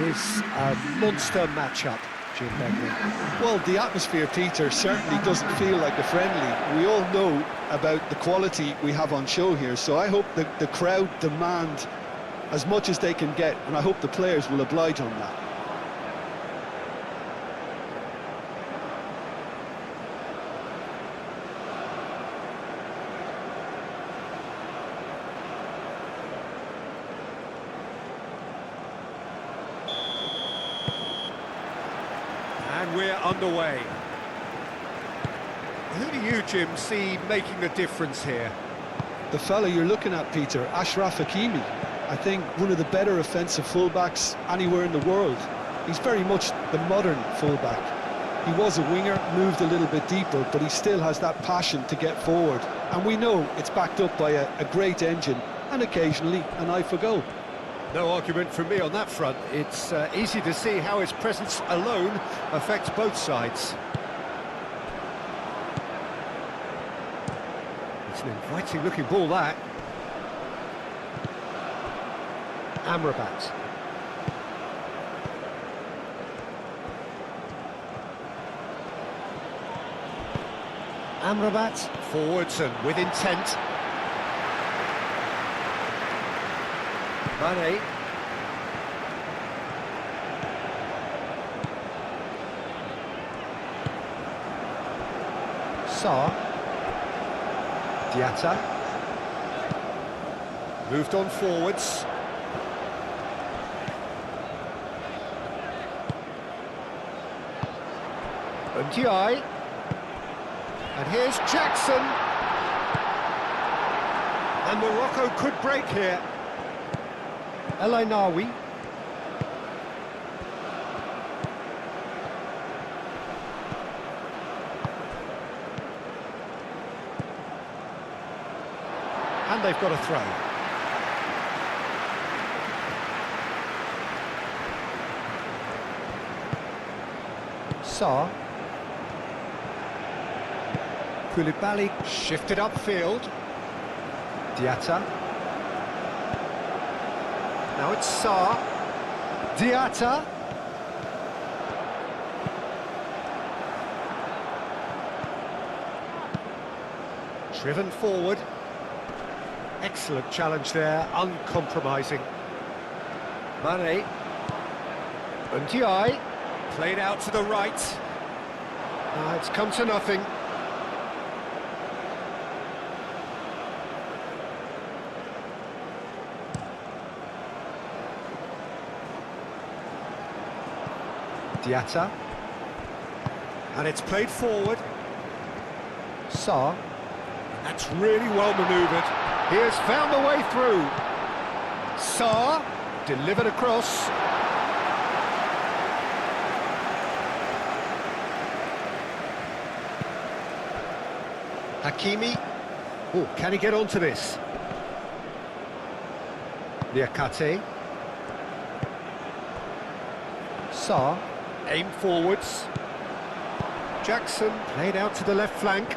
is a monster matchup, Jim Begley. Well, the atmosphere, Peter, certainly doesn't feel like a friendly. We all know about the quality we have on show here, so I hope the crowd demand as much as they can get, and I hope the players will oblige on that. And we're underway. Who do you, Jim, see making the difference here? The fella you're looking at, Peter, Achraf Hakimi. I think one of the better offensive fullbacks anywhere in the world. He's very much the modern fullback. He was a winger, moved a little bit deeper, but he still has that passion to get forward. And we know it's backed up by a great engine and occasionally an eye for goal. No argument from me on that front. It's easy to see how his presence alone affects both sides. It's an inviting looking ball, that. Amrabat. Amrabat forwards and with intent. Mane. Sarr. Diatta. Moved on forwards. Ndiaye. And here's Jackson. And Morocco could break here. El Ainaoui. And they've got a throw. Sarr. Koulibaly shifted upfield. Diatta. Now it's Sarr. Diatta. Driven forward. Excellent challenge there, uncompromising. Mane. Ndiaye. Played out to the right. It's come to nothing. Diatta. And it's played forward. Sarr. That's really well manoeuvred. He has found the way through. Sarr. Delivered across. Hakimi. Oh, can he get onto this? Niakate. Sarr. Aim forwards. Jackson played out to the left flank.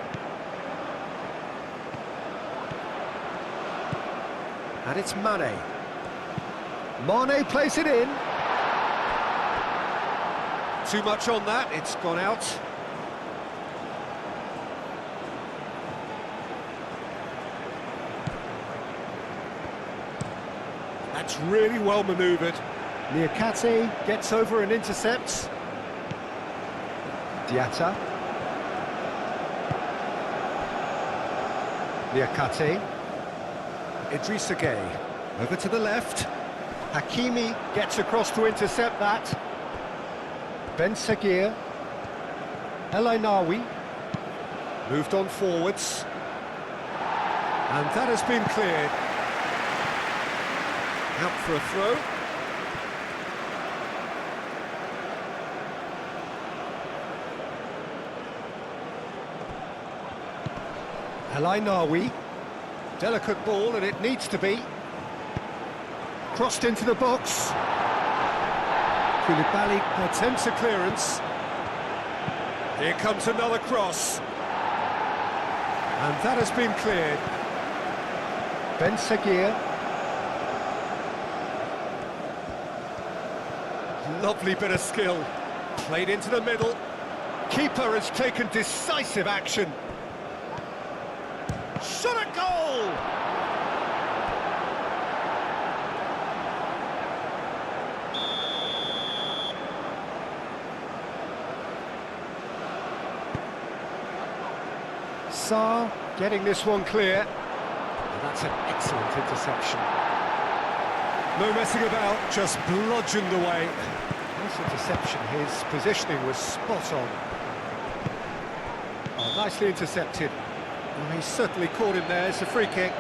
And it's Mane. Mane plays it in. Too much on that, it's gone out. That's really well manoeuvred. Niakate gets over and intercepts. Diatta. Niakate. Idrissa Gueye. Over to the left. Hakimi gets across to intercept that. Ben Seguir. El Ainaoui. Moved on forwards. And that has been cleared. Out for a throw. El Ainaoui. Delicate ball, and it needs to be. Crossed into the box. Koulibaly attempts a clearance. Here comes another cross. And that has been cleared. Ben Seguir. Lovely bit of skill. Played into the middle. Keeper has taken decisive action. Shot a goal! Sarr getting this one clear. And that's an excellent interception. No messing about, just bludgeoned away. Nice interception, his positioning was spot on. Oh, nicely intercepted. Well, he's certainly caught him there, it's a free kick.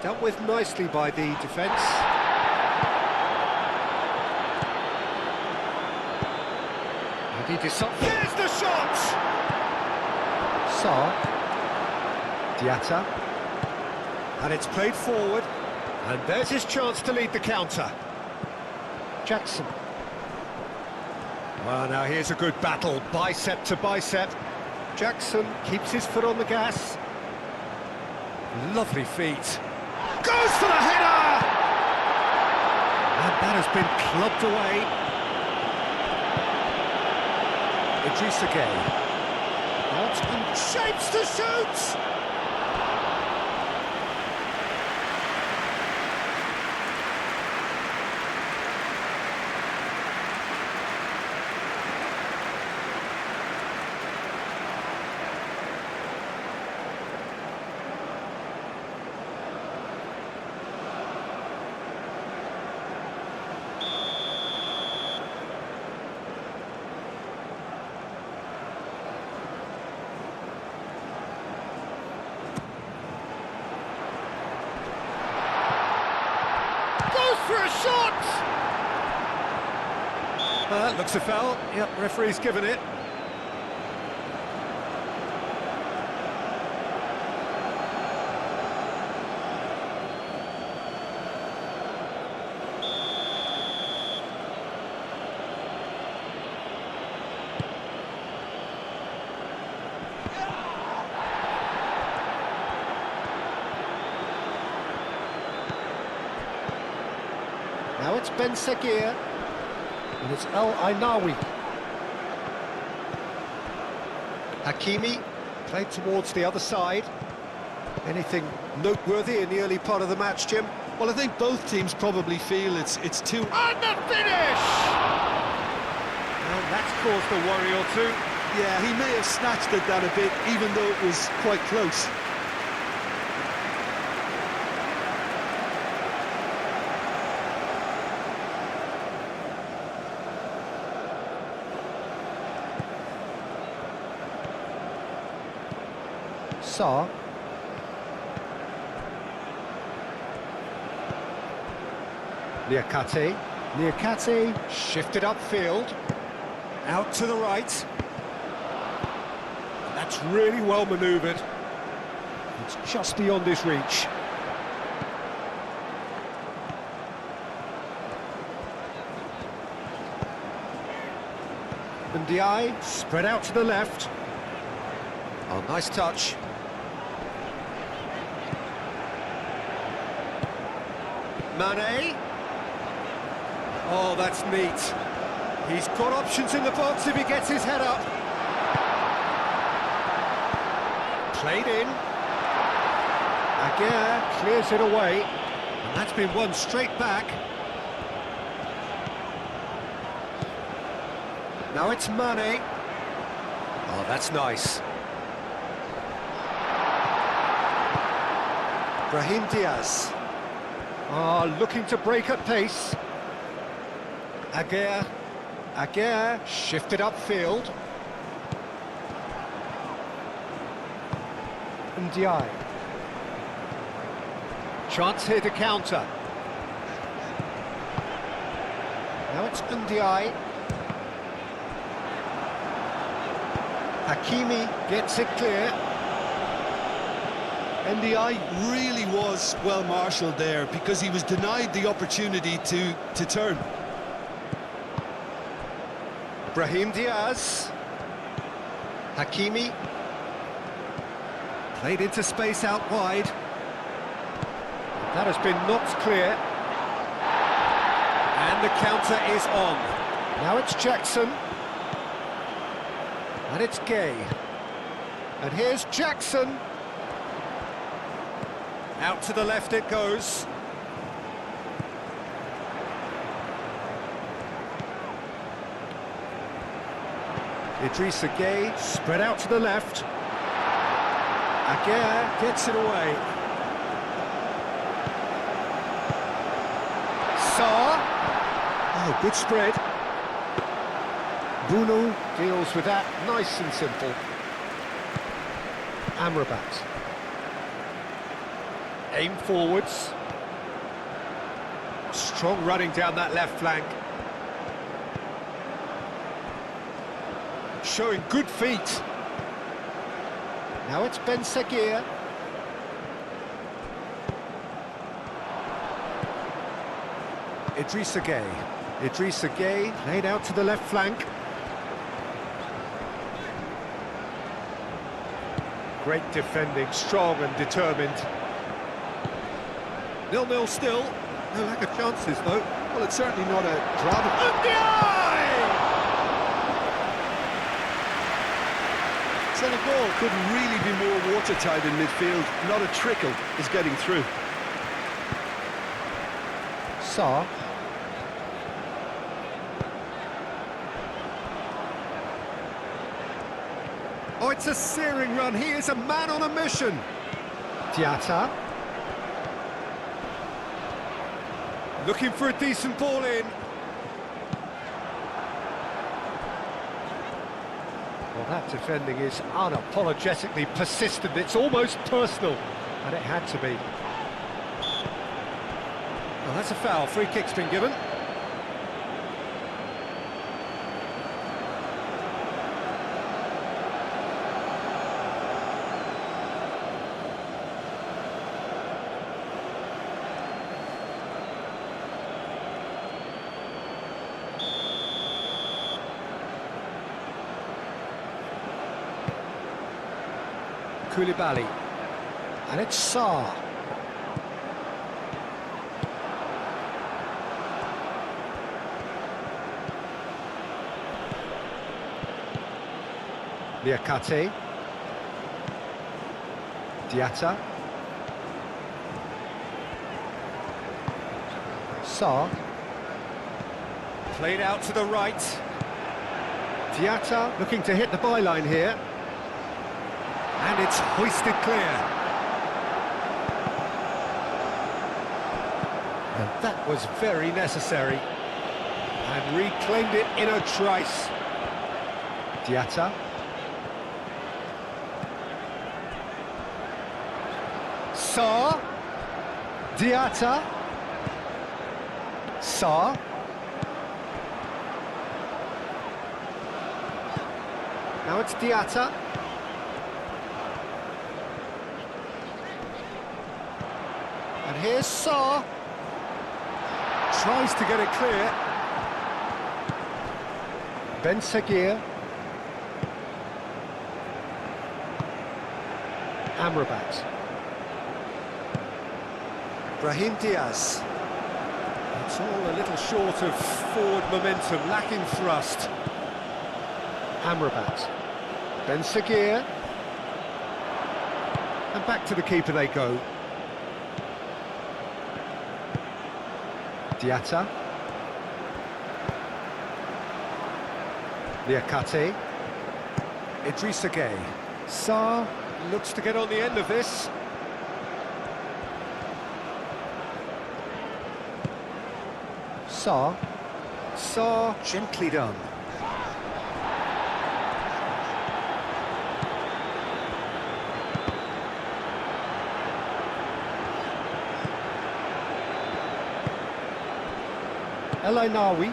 Dealt with nicely by the defence. And he decides. There's the shot! Sarr. Diatta. And it's played forward. And there's his chance to lead the counter. Jackson. Well, now here's a good battle, bicep to bicep. Jackson keeps his foot on the gas. Lovely feet. Goes for the header! And that has been clubbed away. Idrissa Gueye. And shapes to shoot! For a shot! Looks a foul. Yep, referee's given it. Now it's Ben Seguir, and it's El Ainawi. Hakimi played towards the other side. Anything noteworthy in the early part of the match, Jim? Well, I think both teams probably feel it's too... And the finish! And that's caused a worry or two. Yeah, he may have snatched at that a bit, even though it was quite close. Sarr. Niakate shifted upfield. Out to the right. That's really well manoeuvred. It's just beyond his reach. Ndiaye spread out to the left. Oh, nice touch. Mane. Oh, that's neat. He's got options in the box if he gets his head up. Played in. Aguirre clears it away. And that's been won straight back. Now it's Mane. Oh, that's nice. Brahim Diaz. Looking to break at pace. Aguirre shifted upfield. Ndiaye. Chance here to counter. Now it's Ndiaye. Hakimi gets it clear. NDI really was well marshalled there because he was denied the opportunity to turn. Brahim Diaz. Hakimi. Played into space out wide. That has been knocked clear. And the counter is on. Now it's Jackson. And it's Gay. And here's Jackson. Out to the left it goes. Idrissa Gay, spread out to the left. Aguirre gets it away. Sarr. Oh, good spread. Bruno deals with that, nice and simple. Amrabat. Aim forwards. Strong running down that left flank. Showing good feet. Now it's Ben Seguir. Idrissa Gay. Idrissa Gay laid out to the left flank. Great defending, strong and determined. 0-0 still. No lack of chances, though. Well, it's certainly not a drama. Senegal couldn't really be more watertight in midfield. Not a trickle is getting through. Sarr. Oh, it's a searing run. He is a man on a mission. Diatta. Looking for a decent ball in. Well, that defending is unapologetically persistent. It's almost personal, and it had to be. Well, that's a foul. Free kick's been given. Koulibaly, and it's Sarr. Liakate, Diatta, Sarr, played out to the right. Diatta looking to hit the byline here. And it's hoisted clear. And that was very necessary. And reclaimed it in a trice. Diatta. Sarr. Diatta. Sarr. Now it's Diatta. And here's Sarr. Tries to get it clear. Ben Seguir. Amrabat. Brahim Diaz. It's all a little short of forward momentum, lacking thrust. Amrabat. Ben Seguir. And back to the keeper they go. Diatta. Liakate. Idrissa Gay. Sarr looks to get on the end of this. Sarr. Sarr gently done. El Ainawi.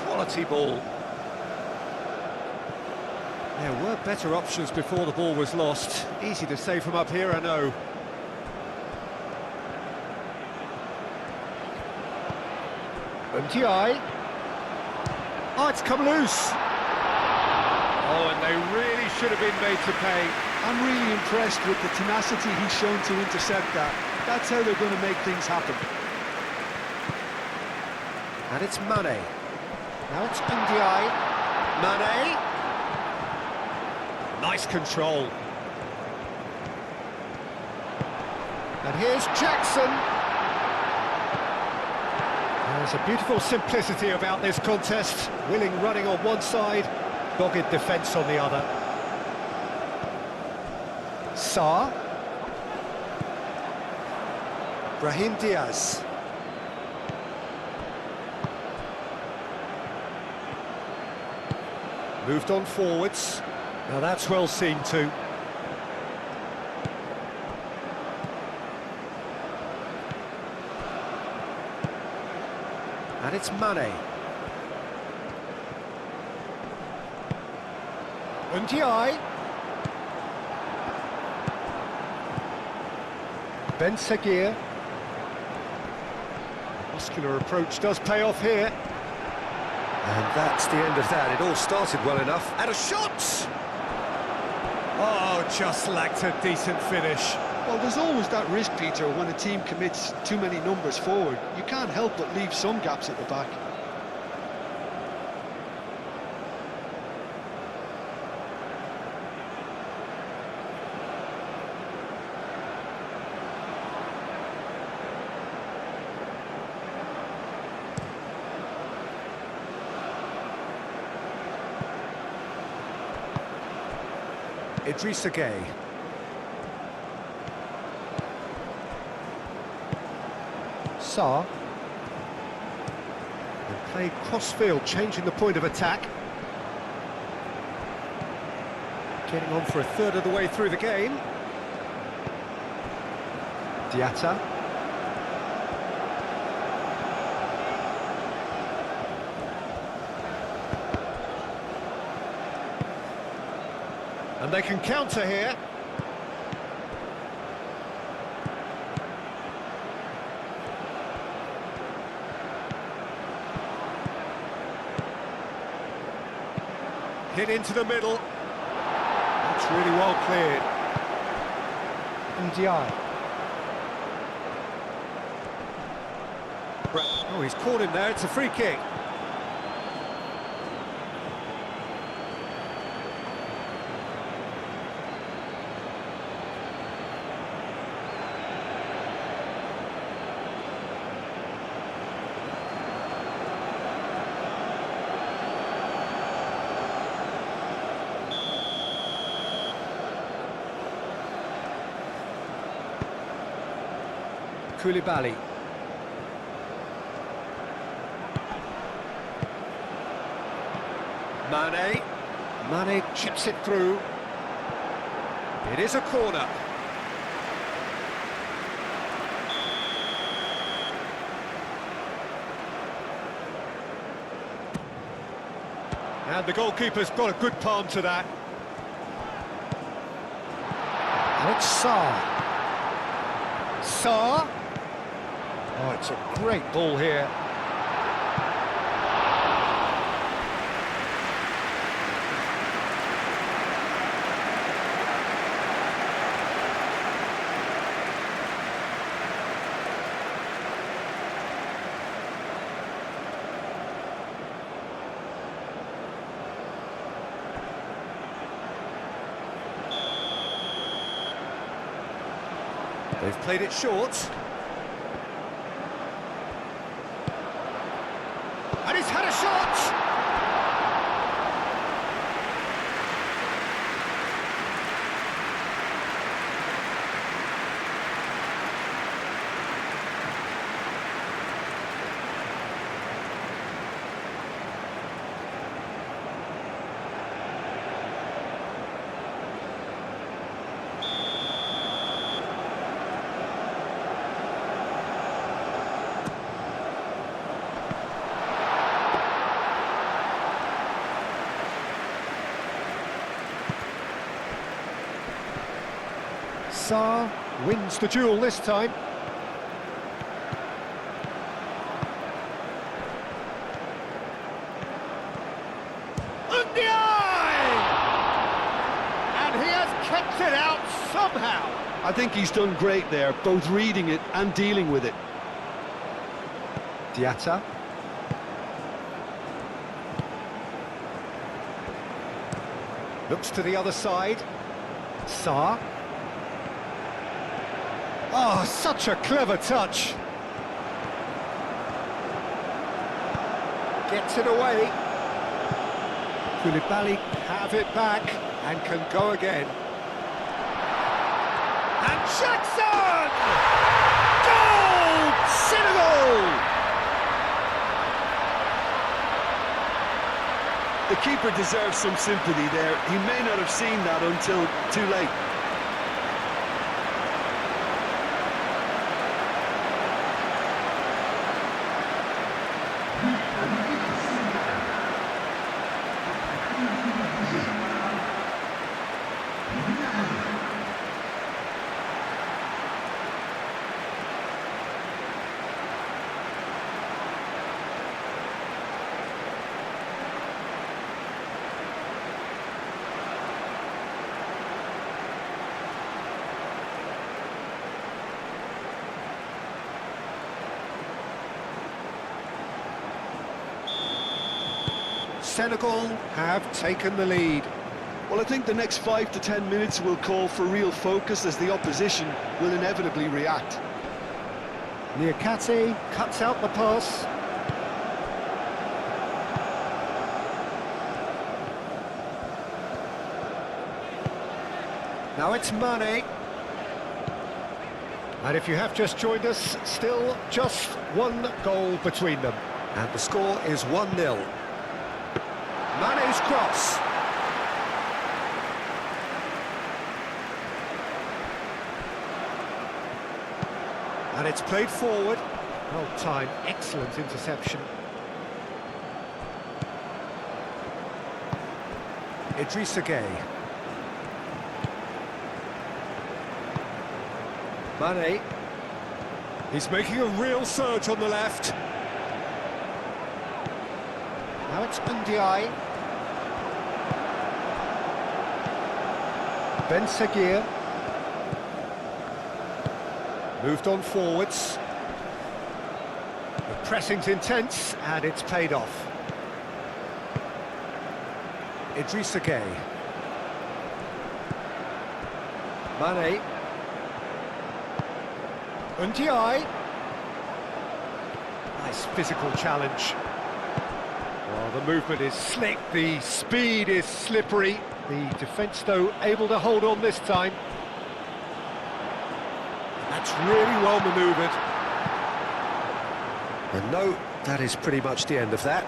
Quality ball. There were better options before the ball was lost. Easy to say from up here, I know. MTI. Oh, it's come loose. Oh, and they really should have been made to pay. I'm really impressed with the tenacity he's shown to intercept that. That's how they're going to make things happen. And it's Mane. Now it's MTI. Mane. Nice control. And here's Jackson. There's a beautiful simplicity about this contest. Willing running on one side, dogged defence on the other. Sarr. Brahim Diaz. Moved on forwards. Now that's well seen too. And it's Mane. Ndiaye. Ben Seguir. Muscular approach does pay off here. And that's the end of that. It all started well enough. And a shot! Oh, just lacked a decent finish. Well, there's always that risk, Peter, when a team commits too many numbers forward. You can't help but leave some gaps at the back. Idrissa Gueye. Sarr. And played cross-field, changing the point of attack. Getting on for a third of the way through the game. Diatta. And they can counter here. Hit into the middle. That's really well cleared. Ndiaye. Oh, he's caught him there. It's a free kick. Koulibaly. Mane chips it through. It is a corner. And the goalkeeper's got a good palm to that. And it's Sarr. Sarr. Oh, it's a great ball here. They've played it short. And he's had a shot! Sarr wins the duel this time. And he has kept it out somehow. I think he's done great there, both reading it and dealing with it. Diatta. Looks to the other side. Sarr. Oh, such a clever touch. Gets it away. Koulibaly have it back and can go again. And Jackson! Goal! Senegal! The keeper deserves some sympathy there. He may not have seen that until too late. Senegal have taken the lead. Well, I think the next 5 to 10 minutes will call for real focus as the opposition will inevitably react. Niakate cuts out the pass. Now it's Mane. And if you have just joined us, still just one goal between them. And the score is 1-0. Mane's cross. And it's played forward. Well timed, excellent interception. Idrissa Gueye. Mane. He's making a real surge on the left. Now it's Ndiaye. Ben Seguir. Moved on forwards. The pressing's intense and it's paid off. Idrissa Gueye. Mane. Ndiaye. Nice physical challenge. Well, the movement is slick, the speed is slippery. The defence, though, able to hold on this time. That's really well manoeuvred. And no, that is pretty much the end of that.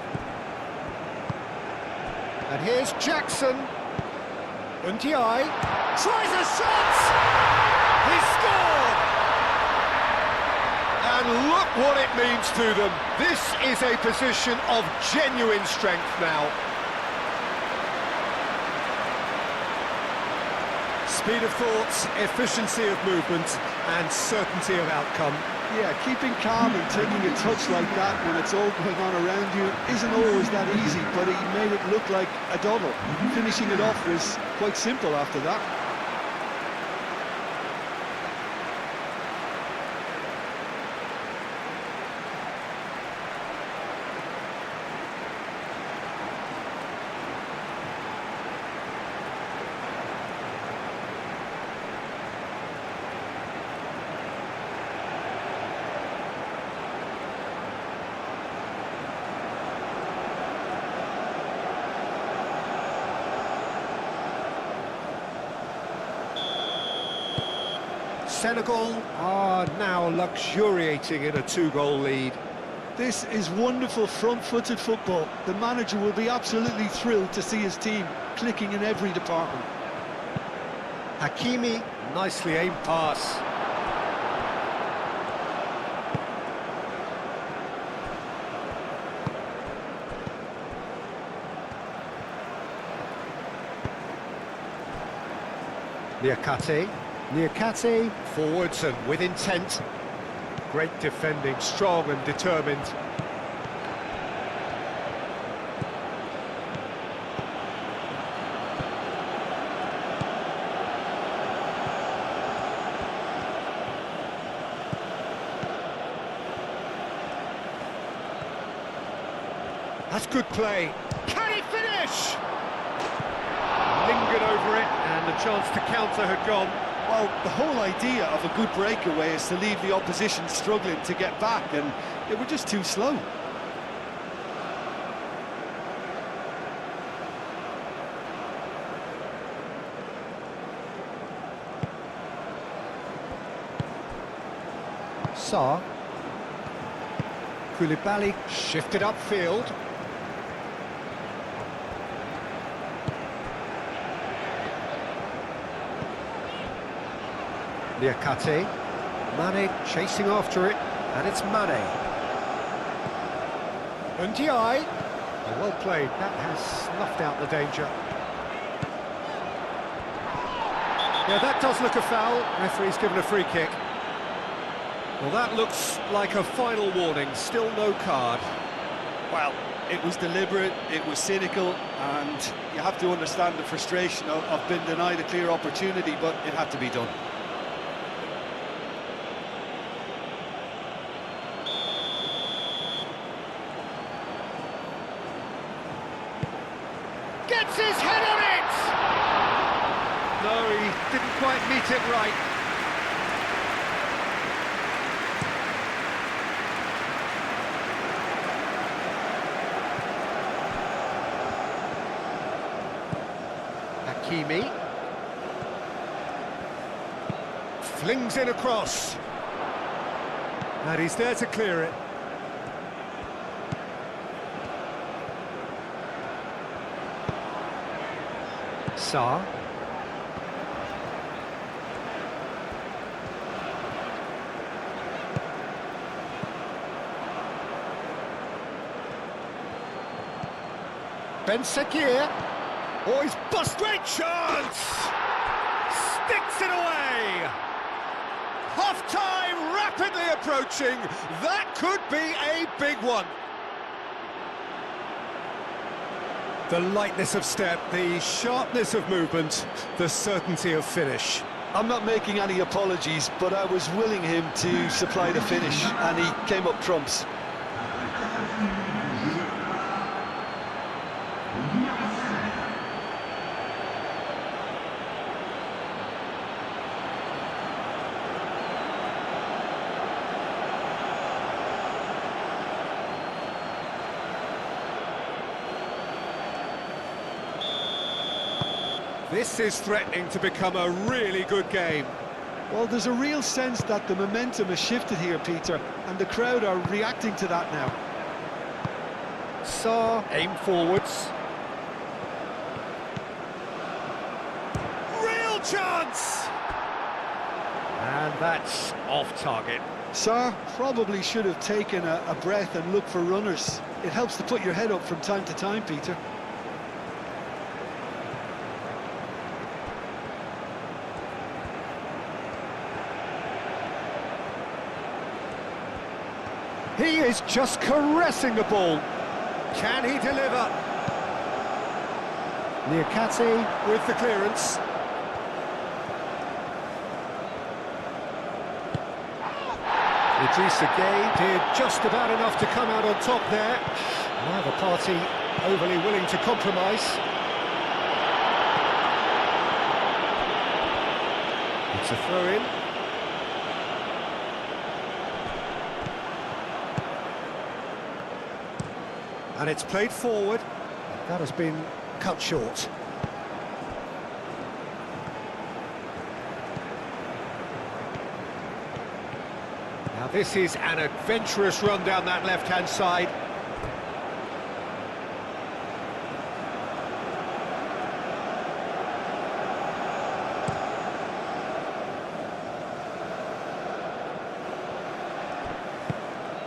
And here's Jackson. Ndiaye tries a shot! He scored! And look what it means to them. This is a position of genuine strength now. Speed of thoughts, efficiency of movement, and certainty of outcome. Yeah, keeping calm and taking a touch like that when it's all going on around you isn't always that easy, but he made it look like a double. Finishing it off was quite simple after that. Senegal are now luxuriating in a 2-goal lead. This is wonderful front-footed football. The manager will be absolutely thrilled to see his team clicking in every department. Hakimi, nicely aimed pass. Niakate. Niakate, forwards and with intent. Great defending, strong and determined. That's good play. Can he finish? Lingered over it, and the chance to counter had gone. Well, the whole idea of a good breakaway is to leave the opposition struggling to get back, and they were just too slow. Sarr. Koulibaly shifted upfield. Niakate. Mane chasing after it, and it's Mane. Ndiaye. Oh, well played, that has snuffed out the danger. Yeah, that does look a foul. Referee's given a free kick. Well, that looks like a final warning, still no card. Well, it was deliberate, it was cynical, and you have to understand the frustration of being denied a clear opportunity, but it had to be done. Gets his head on it! No, he didn't quite meet it right. Hakimi. Flings in across. And he's there to clear it. Sarr. Ben Sekir. Oh, he's bust. Great chance! Sticks it away! Half-time rapidly approaching. That could be a big one. The lightness of step, the sharpness of movement, the certainty of finish. I'm not making any apologies, but I was willing him to supply the finish, and he came up trumps. This is threatening to become a really good game. Well, there's a real sense that the momentum has shifted here, Peter, and the crowd are reacting to that now. Sarr, aim forwards. Real chance! And that's off target. Sarr probably should have taken a breath and looked for runners. It helps to put your head up from time to time, Peter. He is just caressing the ball. Can he deliver? Niakate with the clearance. Idrissa Gueye did just about enough to come out on top there. Neither party overly willing to compromise. It's a throw-in. And it's played forward. That has been cut short. Now this is an adventurous run down that left-hand side.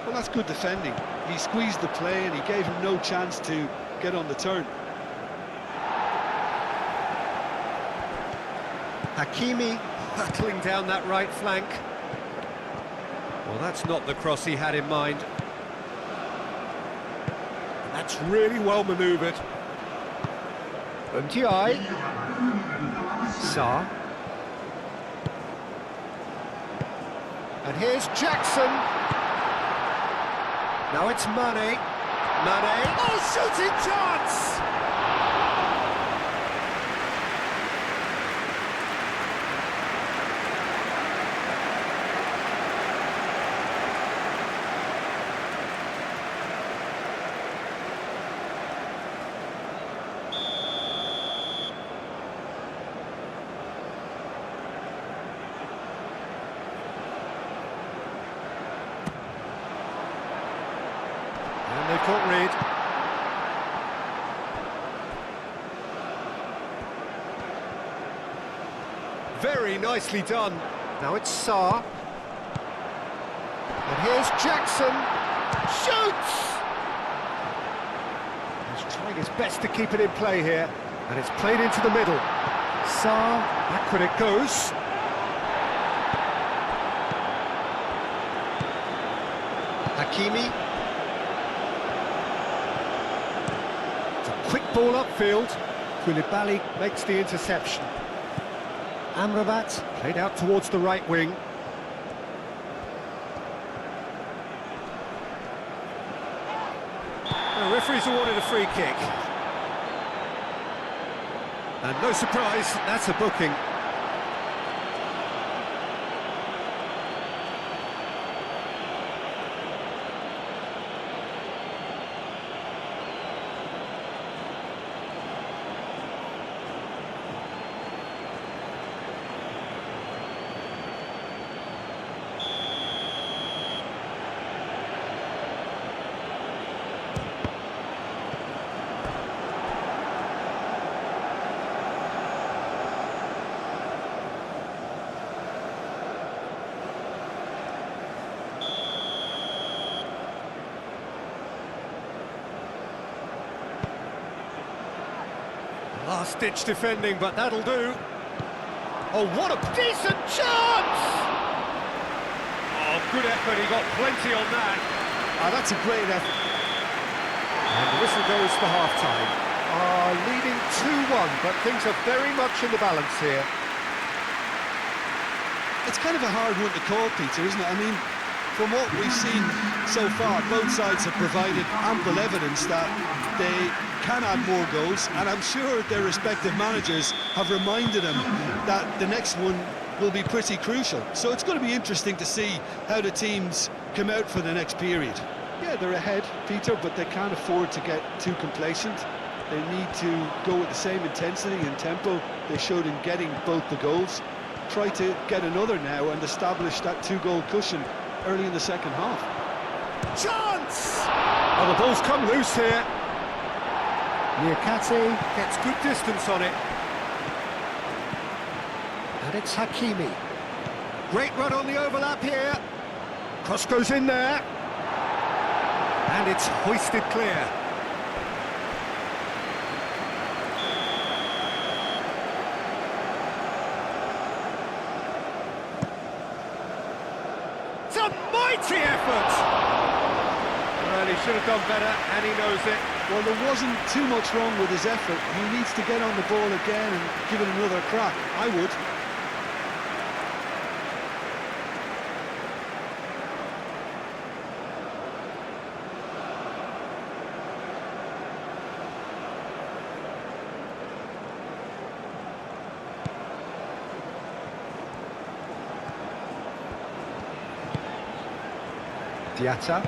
Well, that's good defending. He squeezed the play and he gave him no chance to get on the turn. Hakimi hurtling down that right flank. Well, that's not the cross he had in mind. And that's really well manoeuvred. MTI. Sarr. And here's Jackson. Now it's Mane. Mane. Oh, shooting chance! And they've caught Reed. Very nicely done. Now it's Sarr. And here's Jackson. Shoots! He's trying his best to keep it in play here. And it's played into the middle. Sarr, backward it goes. Hakimi. Quick ball upfield. Koulibaly makes the interception. Amrabat played out towards the right wing. The referee's awarded a free kick. And no surprise, that's a booking. Last-ditch defending, but that'll do. Oh, what a decent chance! Oh, good effort, he got plenty on that. That's a great effort. And the whistle goes for half-time. Leading 2-1, but things are very much in the balance here. It's kind of a hard one to call, Peter, isn't it? I mean, from what we've seen so far, both sides have provided ample evidence that they can add more goals, and I'm sure their respective managers have reminded them that the next one will be pretty crucial. So it's going to be interesting to see how the teams come out for the next period. Yeah, they're ahead, Peter, but they can't afford to get too complacent. They need to go with the same intensity and tempo they showed in getting both the goals. Try to get another now and establish that two-goal cushion early in the second half. Chance! Oh, the ball's come loose here. Niakate gets good distance on it. And it's Hakimi. Great run on the overlap here. Cross goes in there. And it's hoisted clear. It's a mighty effort! Well, he should have done better, and he knows it. Well, there wasn't too much wrong with his effort. He needs to get on the ball again and give it another crack. I would. Diatta.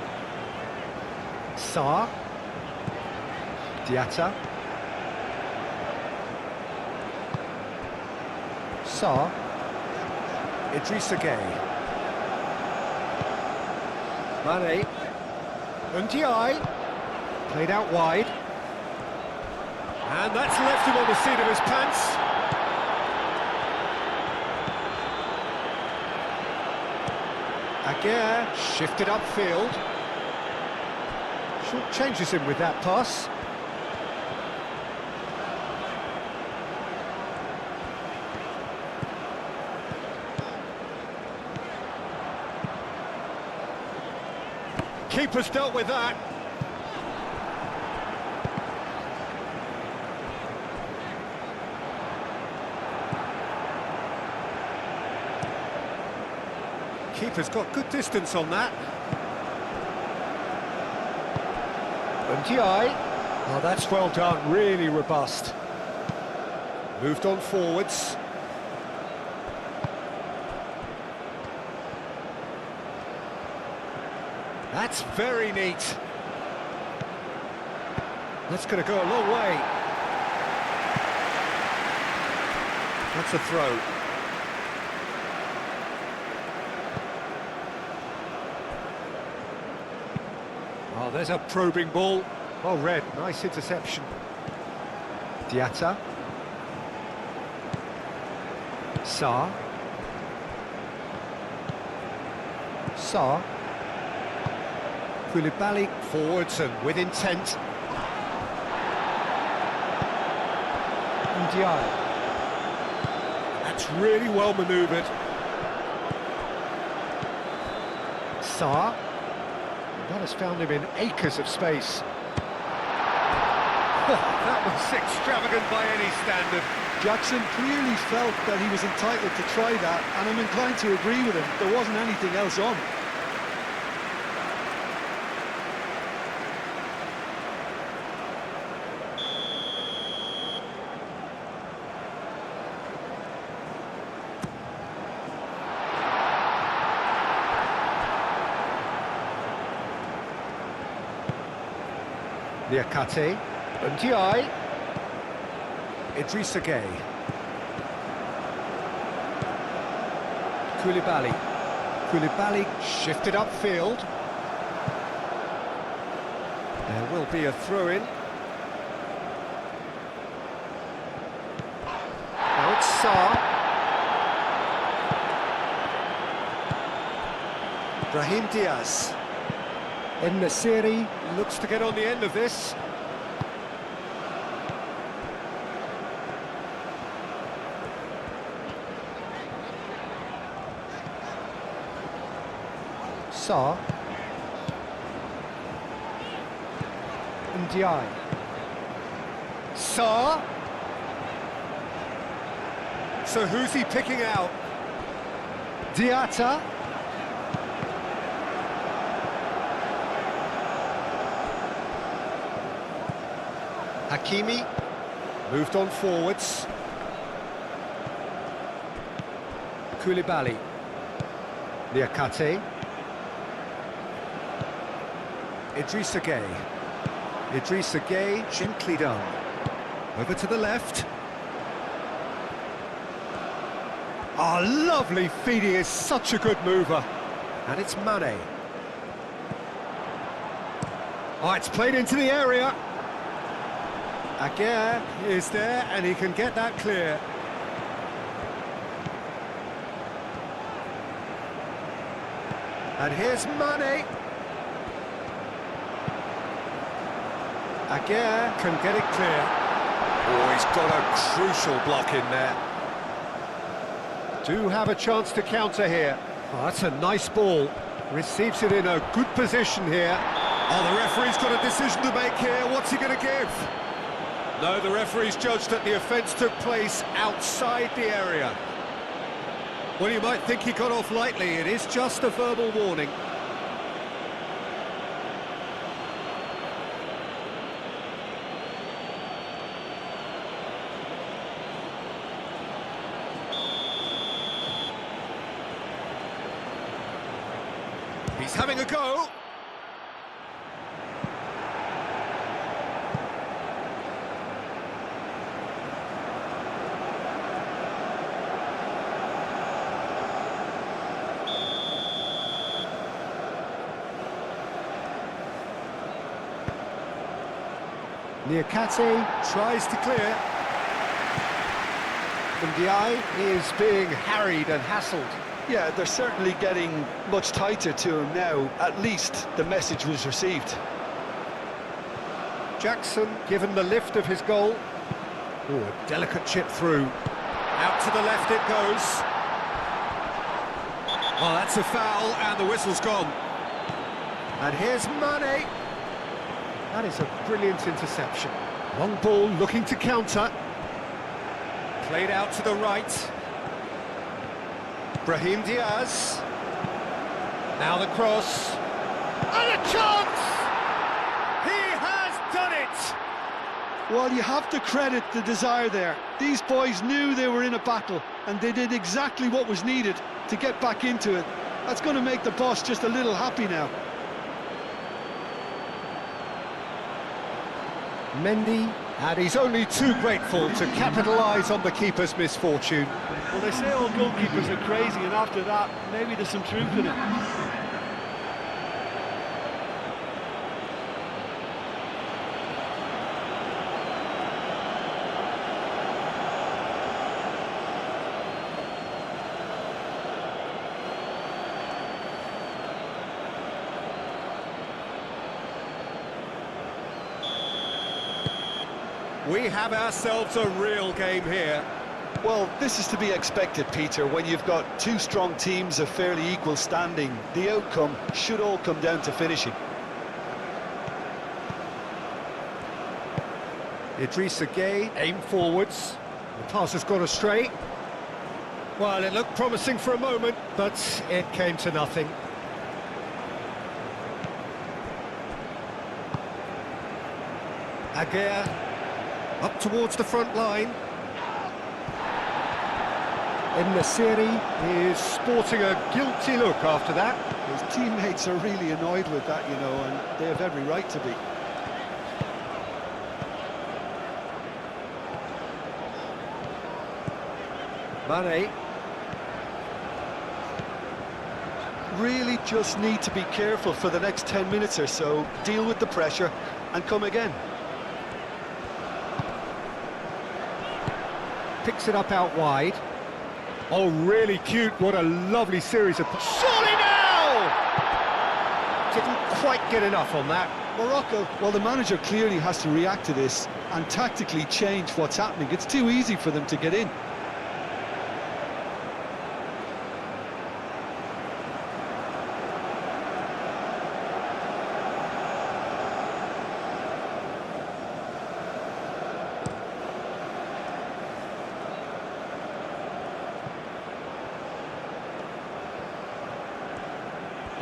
Sarr. Diatta. Sarr. Idrissa Gueye. Mane. Ndiaye. Played out wide. And that's left him on the seat of his pants. Aguirre shifted upfield. Short changes him with that pass. keeper's dealt with that. Keeper's got good distance on that. MTI. Oh, that's well done, really robust. Moved on forwards. That's very neat. That's going to go a long way. That's a throw. Oh, there's a probing ball. Well read, nice interception. Diatta. Sarr. Sarr. Koulibaly forwards and with intent. Ndiaye. That's really well manoeuvred. Sarr. That has found him in acres of space. Oh, that was extravagant by any standard. Jackson clearly felt that he was entitled to try that, and I'm inclined to agree with him. There wasn't anything else on. Niakate, Ndiaye, Idrissa Gueye, Koulibaly, Koulibaly shifted upfield. There will be a throw-in. Now it's Sarr. Brahim Diaz. En-Nesyri looks to get on the end of this. Sarr. Ndiaye. Sarr. So who's he picking out? Diatta. Hakimi, moved on forwards. Koulibaly, Niakate, Idrissa Gueye. Idrissa Gueye, gently done. Over to the left. Oh, lovely feed, he is such a good mover. And it's Mane. Oh, it's played into the area. Aguirre is there, and he can get that clear. And here's Mane. Aguirre can get it clear. Oh, he's got a crucial block in there. Do have a chance to counter here. Oh, that's a nice ball. Receives it in a good position here. Oh, the referee's got a decision to make here. What's he going to give? No, the referee's judged that the offence took place outside the area. Well, you might think he got off lightly. It is just a verbal warning. He's having a go. Niakate tries to clear. Ndiaye is being harried and hassled. Yeah, they're certainly getting much tighter to him now. At least the message was received. Jackson given the lift of his goal. Oh, a delicate chip through. Out to the left it goes. Oh, that's a foul, and the whistle's gone. And here's Mane. That is a brilliant interception. Long ball looking to counter. Played out to the right. Brahim Diaz. Now the cross. And a chance! He has done it! Well, you have to credit the desire there. These boys knew they were in a battle, and they did exactly what was needed to get back into it. That's going to make the boss just a little happy now. Mendy, and he's only too grateful to capitalise on the keeper's misfortune. Well, they say all goalkeepers are crazy, and after that, maybe there's some truth in it. We have ourselves a real game here. Well, this is to be expected, Peter. When you've got two strong teams of fairly equal standing, the outcome should all come down to finishing. Idrissa Gueye, aim forwards. The pass has gone astray. Well, it looked promising for a moment, but it came to nothing. Aguirre. Up towards the front line. En-Nesyri is sporting a guilty look after that. His teammates are really annoyed with that, you know, and they have every right to be. Mane. Really just need to be careful for the next 10 minutes or so, deal with the pressure and come again. Picks it up out wide. Oh, really cute. What a lovely series of... Surely now! Didn't quite get enough on that. Morocco, well, the manager clearly has to react to this and tactically change what's happening. It's too easy for them to get in.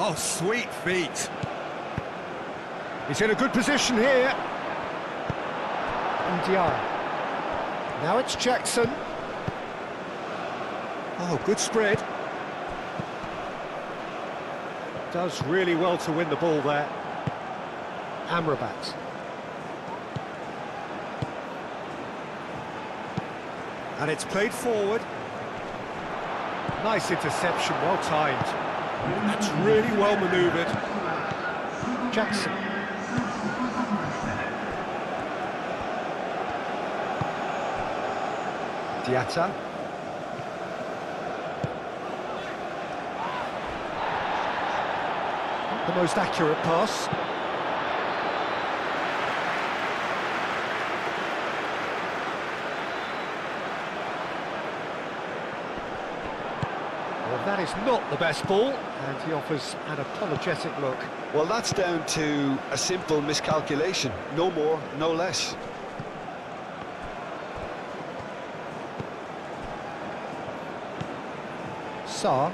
Oh, sweet feet. He's in a good position here. Ndiaye. Now it's Jackson. Oh, good spread. Does really well to win the ball there. Amrabat. And it's played forward. Nice interception, well timed. That's really well manoeuvred. Jackson. Diatta. The most accurate pass. Well, that is not the best ball, and he offers an apologetic look. Well, that's down to a simple miscalculation. No more, no less. Sarr.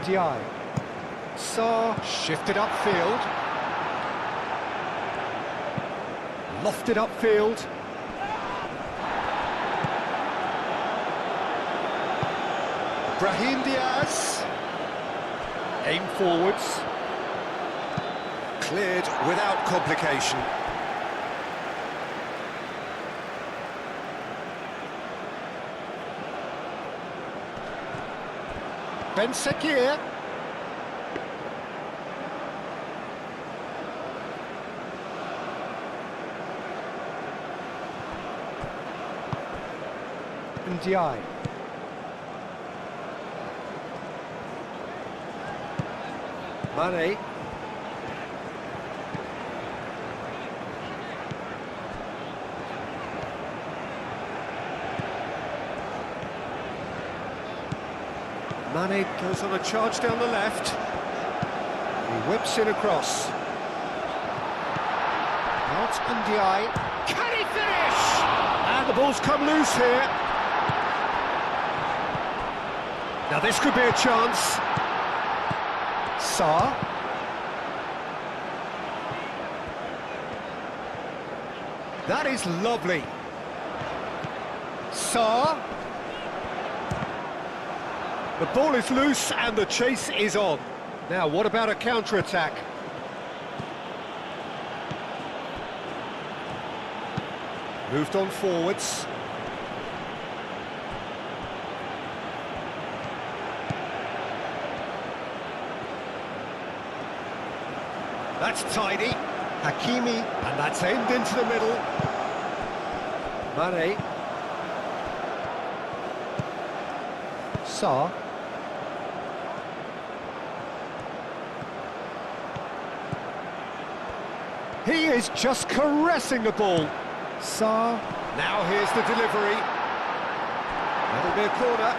Ndiaye. Sarr shifted upfield. Lofted upfield. Brahim Diaz. Aim forwards. Cleared without complication. Ben Sekir. Ndiaye. Mane. Mane goes on a charge down the left. He whips it across. Not Ndiaye. Can he finish? And the ball's come loose here. Now this could be a chance. Sarr. That is lovely. Sarr. The ball is loose and the chase is on. Now, what about a counter-attack? Moved on forwards. That's tidy. Hakimi, and that's aimed into the middle. Mane. Sarr. He is just caressing the ball. Sarr. Now here's the delivery. That'll be a corner.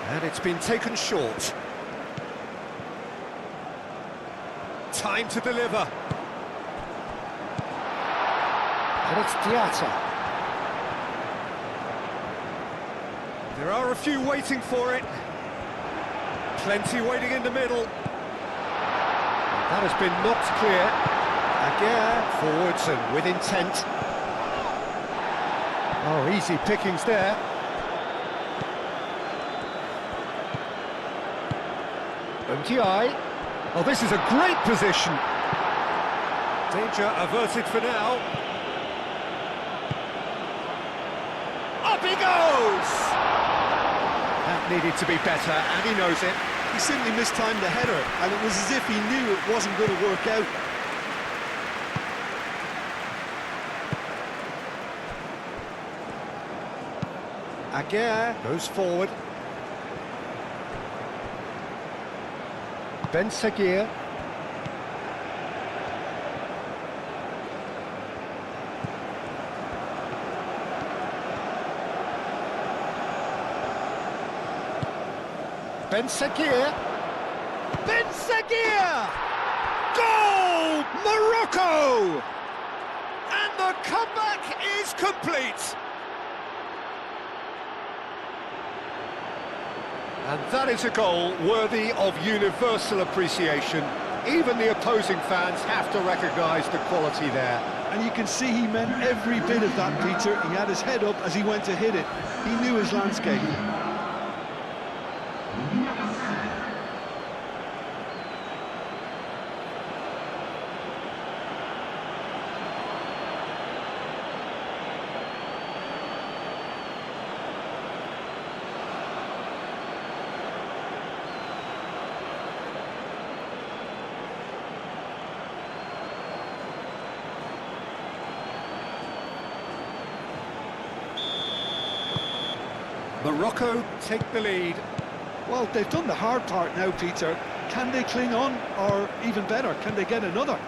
And it's been taken short. Time to deliver. And it's Diatta. There are a few waiting for it. Plenty waiting in the middle. That has been knocked clear. Aguirre forwards and with intent. Oh, easy pickings there. Ndiaye. Oh, this is a great position. Danger averted for now. Up he goes! That needed to be better, and he knows it. He simply mistimed the header, and it was as if he knew it wasn't going to work out. Aguirre goes forward. Ben Seguir. Ben Seguir. Ben Seguir! Goal! Morocco! And the comeback is complete. And that is a goal worthy of universal appreciation. Even the opposing fans have to recognise the quality there. And you can see he meant every bit of that, Peter. He had his head up as he went to hit it. He knew his landscape. Morocco take the lead. Well, they've done the hard part now, Peter. Can they cling on, or even better, can they get another?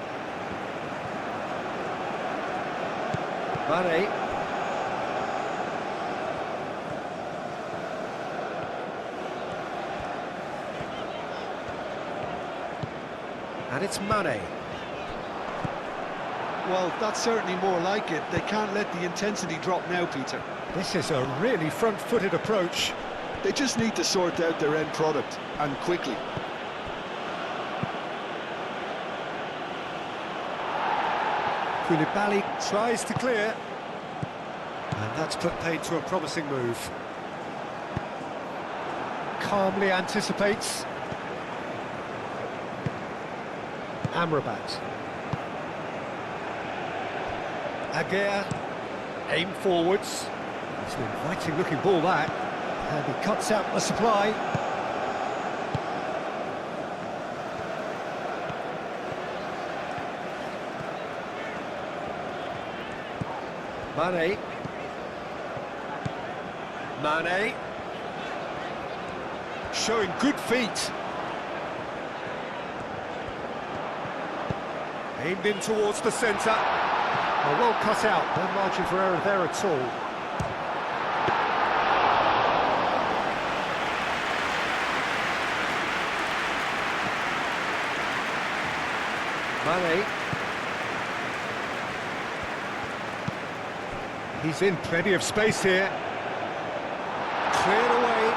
Mane. And it's Mane. Well, that's certainly more like it. They can't let the intensity drop now, Peter. This is a really front-footed approach. They just need to sort out their end product, and quickly. Koulibaly tries to clear. And that's put paid to a promising move. Calmly anticipates. Amrabat. Aguirre. Aim forwards. It's an inviting looking ball that. And he cuts out the supply. Mane. Mane. Showing good feet. Aimed in towards the centre. Oh, well cut out. No margin for error there at all. Mane. He's in plenty of space here. Cleared away.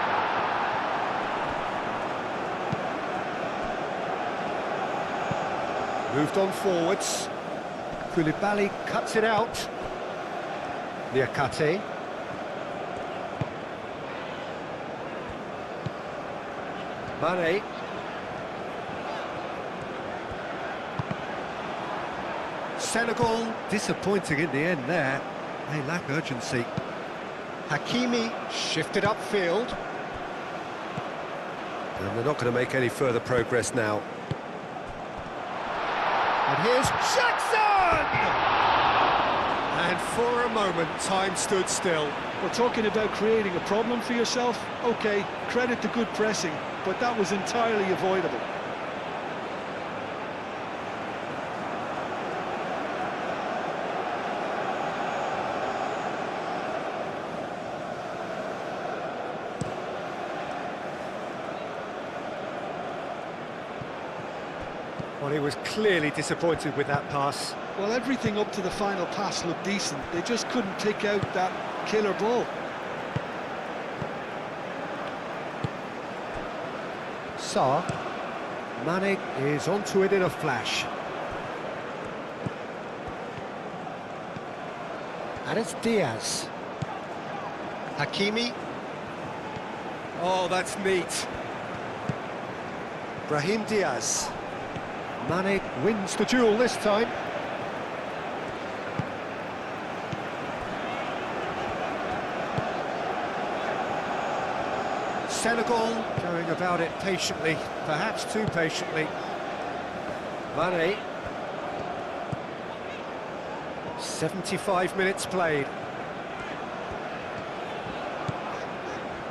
Moved on forwards. Koulibaly cuts it out. Niakate. Mane. Senegal disappointing in the end there. They lack urgency. Hakimi shifted upfield. And they're not going to make any further progress now. And here's Jackson! And for a moment, time stood still. We're talking about creating a problem for yourself. OK, credit to good pressing, but that was entirely avoidable. Well, he was clearly disappointed with that pass. Well, everything up to the final pass looked decent. They just couldn't pick out that killer ball. Sarr. Mane is onto it in a flash. And it's Diaz. Hakimi. Oh, that's neat. Brahim Diaz. Mane wins the duel this time. Senegal going about it patiently, perhaps too patiently. Mane. 75 minutes played.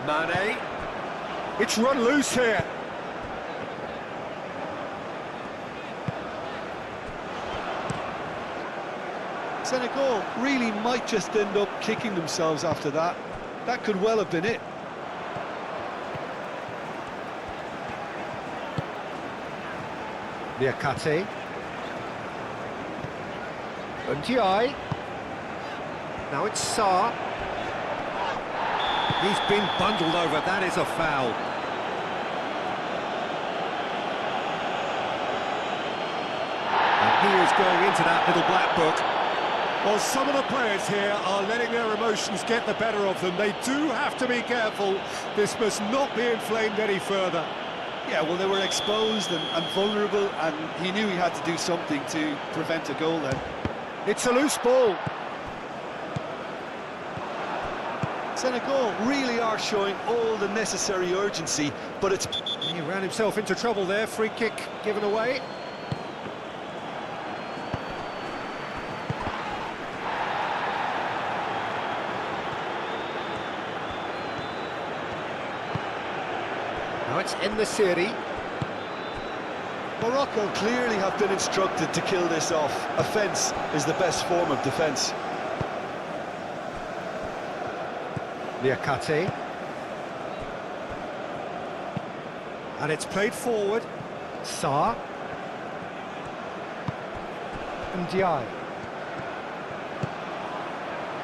Mane. It's run loose here. Senegal really might just end up kicking themselves after that. That could well have been it. Niakate. Ndiaye. Now it's Sarr. He's been bundled over, that is a foul. And he is going into that little black book. Well, some of the players here are letting their emotions get the better of them. They do have to be careful. This must not be inflamed any further. Yeah, well, they were exposed and vulnerable, and he knew he had to do something to prevent a goal then. It's a loose ball. Senegal really are showing all the necessary urgency, but it's... He ran himself into trouble there. Free kick given away. Now it's En-Nesyri. Morocco clearly have been instructed to kill this off. Offence is the best form of defence. Niakate. And it's played forward. Sarr. Ndiaye.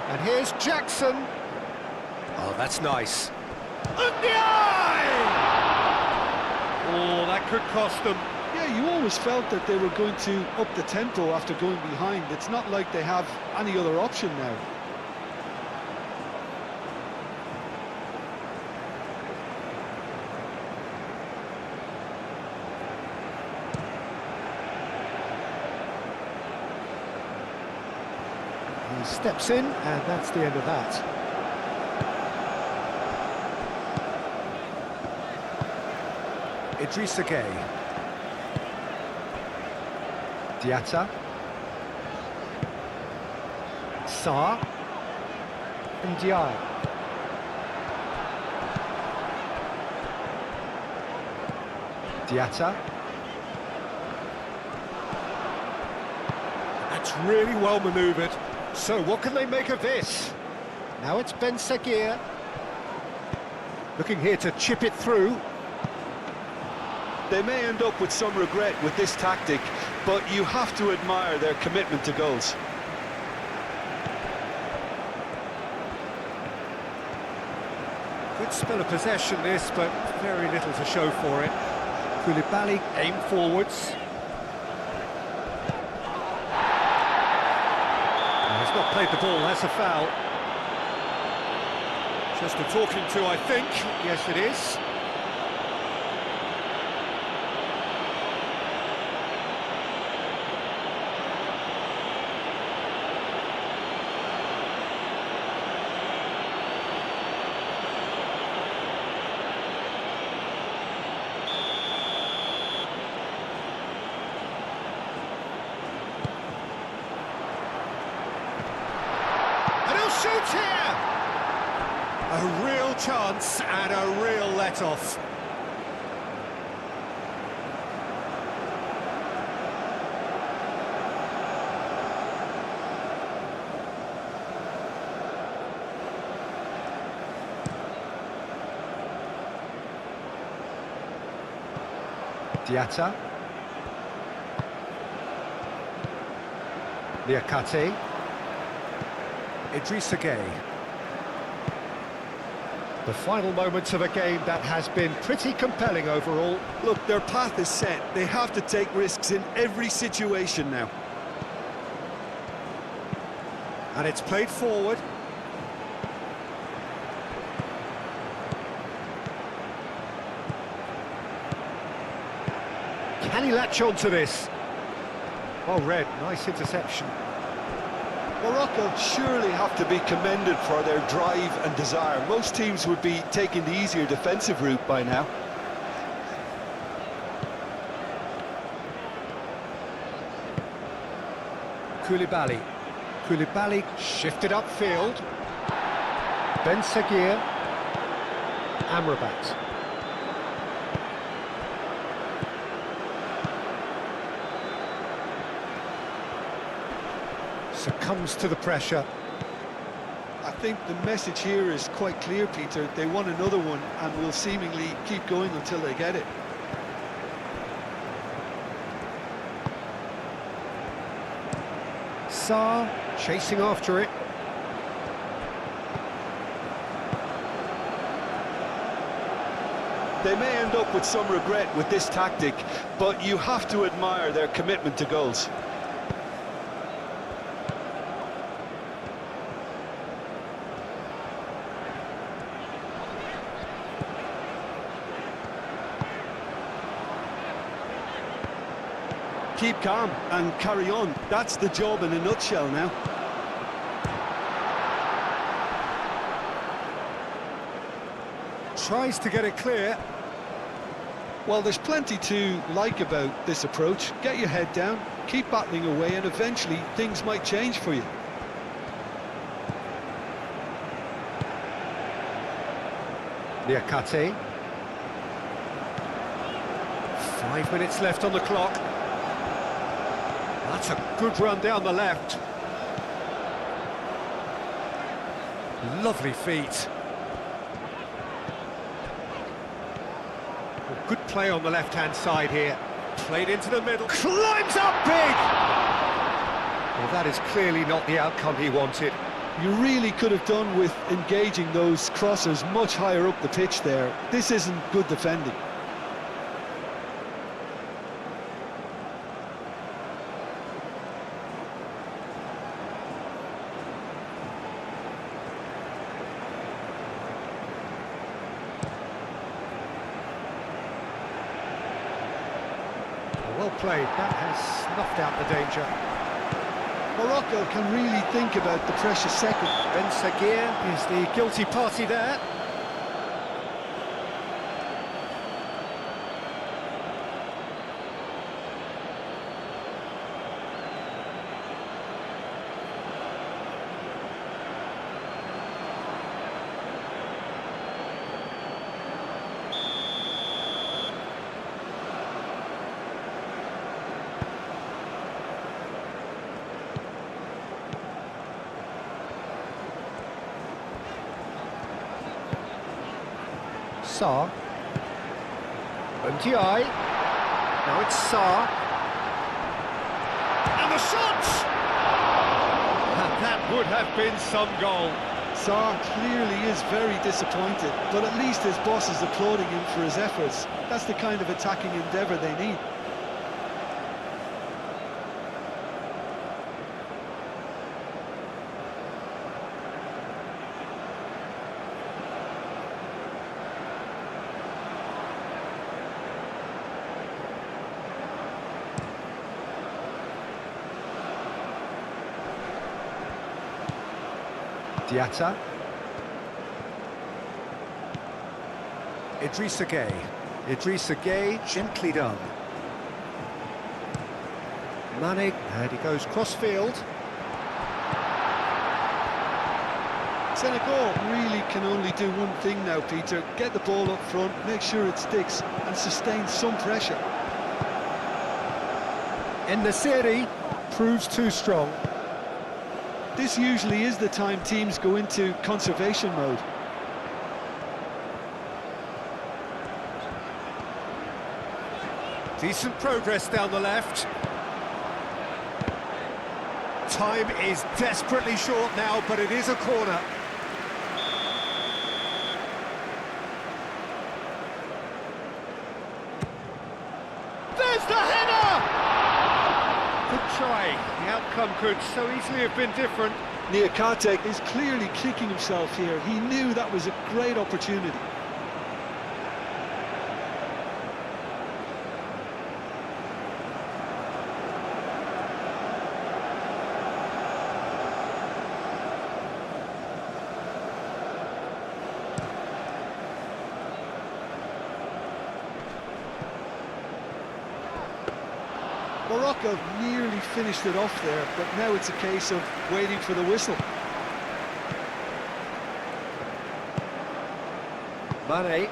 And here's Jackson. Oh, that's nice. Ndiaye! Oh, that could cost them. Yeah, you always felt that they were going to up the tempo after going behind. It's not like they have any other option now. He steps in, and that's the end of that. Idrissa Gueye. Diatta. Sarr. Ndiaye. Diatta. That's really well manoeuvred. So what can they make of this? Now it's Ben Seguir. Looking here to chip it through. They may end up with some regret with this tactic, but you have to admire their commitment to goals. Good spell of possession this, but very little to show for it. Koulibaly aim forwards. He's not played the ball, that's a foul. Just a talking to, I think. Yes, it is. Shoot here! A real chance and a real let-off. Diatta. Liakate. Idrissa Gueye. The final moments of a game that has been pretty compelling overall. Look, their path is set. They have to take risks in every situation now. And it's played forward. Can he latch on to this? Well read, nice interception. Morocco surely have to be commended for their drive and desire. Most teams would be taking the easier defensive route by now. Koulibaly. Koulibaly shifted upfield. Ben Seguir. Amrabat. Succumbs to the pressure. I think the message here is quite clear, Peter. They want another one and will seemingly keep going until they get it. Sarr chasing after it. They may end up with some regret with this tactic, but you have to admire their commitment to goals. Keep calm and carry on. That's the job in a nutshell now. Tries to get it clear. Well, there's plenty to like about this approach. Get your head down, keep battling away, and eventually things might change for you. Liakate. 5 minutes left on the clock. That's a good run down the left. Lovely feet. Well, good play on the left-hand side here. Played into the middle. Climbs up big! Well, that is clearly not the outcome he wanted. You really could have done with engaging those crossers much higher up the pitch there. This isn't good defending. Well played, that has snuffed out the danger. Morocco can really think about the precious second. Ben Seguir is the guilty party there. Sarr. Ndiaye. Now it's Sarr. And the shot! And that would have been some goal. Sarr clearly is very disappointed, but at least his boss is applauding him for his efforts. That's the kind of attacking endeavour they need. Diatta. Idrissa Gueye. Idrissa Gueye, gently done. Mane, and he goes cross-field. Senegal really can only do one thing now, Peter. Get the ball up front, make sure it sticks, and sustain some pressure. En-Nesyri proves too strong. This usually is the time teams go into conservation mode. Decent progress down the left. Time is desperately short now, but it is a corner. There's the header! Good try. The outcome could so easily have been different. Niakate is clearly kicking himself here. He knew that was a great opportunity. Morocco nearly finished it off there, but now it's a case of waiting for the whistle. Mane.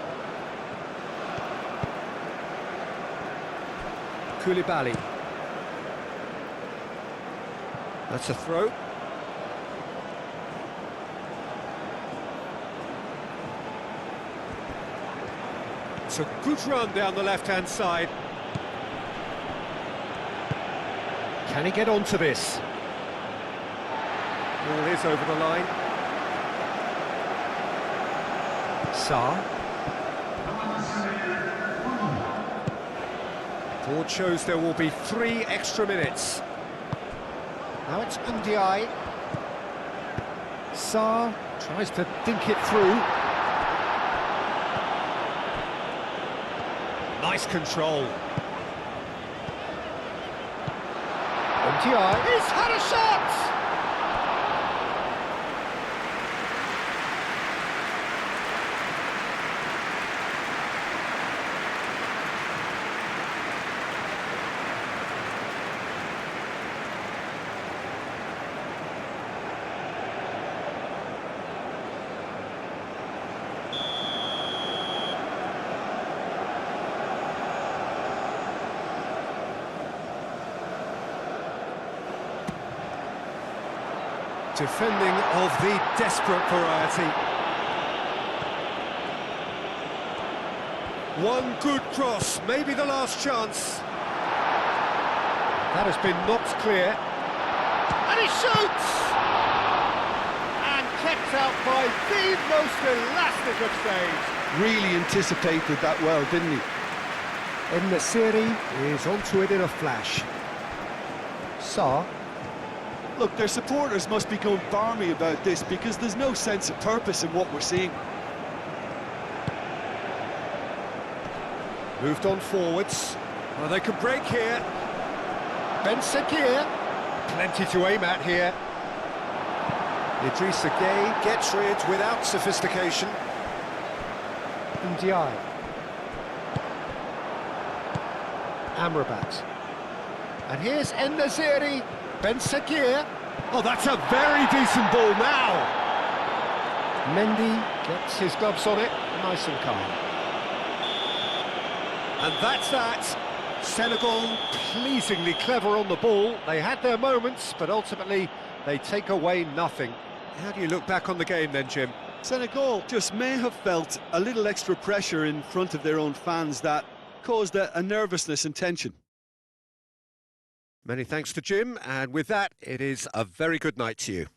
Koulibaly. That's a throw. It's a good run down the left-hand side. Can he get onto this? Ball is over the line. Sarr. Board shows there will be 3 extra minutes. Now it's Ndiaye. Sarr tries to dink it through. Nice control. Ndiaye. He's had a shot! Defending of the desperate variety. One good cross, maybe the last chance. That has been knocked clear. And he shoots! And kept out by the most elastic of saves. Really anticipated that well, didn't he? En-Nesyri is onto it in a flash. Sarr. Look, their supporters must be going barmy about this because there's no sense of purpose in what we're seeing. Moved on forwards. Well, they can break here. Ben Sekir. Plenty to aim at here. Idrissa Gueye gets rid without sophistication. Ndiaye. Amrabat. And here's En-Nesyri. Ben Sekir. Oh, that's a very decent ball now. Mendy gets his gloves on it, nice and calm. And that's that. Senegal pleasingly clever on the ball. They had their moments, but ultimately they take away nothing. How do you look back on the game then, Jim? Senegal just may have felt a little extra pressure in front of their own fans that caused a nervousness and tension. Many thanks to Jim, and with that, it is a very good night to you.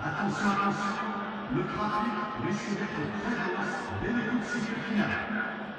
Attention, le trafic risque d'être très dense dès les coups de sifflet final.